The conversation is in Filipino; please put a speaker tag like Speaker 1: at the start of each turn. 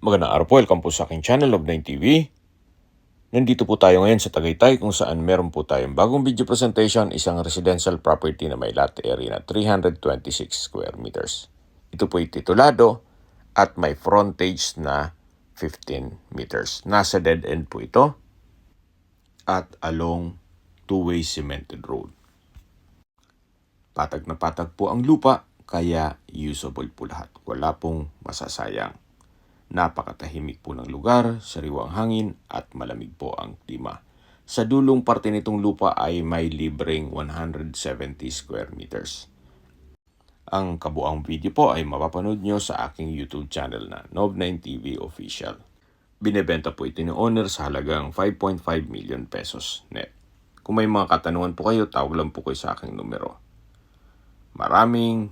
Speaker 1: Magandang araw po, welcome po sa aking channel, Love9 TV. Nandito po tayo ngayon sa Tagaytay kung saan meron po tayong bagong video presentation, isang residential property na may lot area na 326 square meters. Ito po ay titulado at may frontage na 15 meters. Nasa dead end po ito at along two-way cemented road. Patag na patag po ang lupa kaya usable po lahat. Wala pong masasayang. Napakatahimik po ng lugar, sariwang hangin at malamig po ang klima. Sa dulong parte nitong lupa ay may libreng 170 square meters. Ang kabuang video po ay mapapanood nyo sa aking YouTube channel na Love9 TV Official. Binebenta po ito ni owner sa halagang 5.5 million pesos net. Kung may mga katanungan po kayo, tawag lang po kayo sa aking numero. Maraming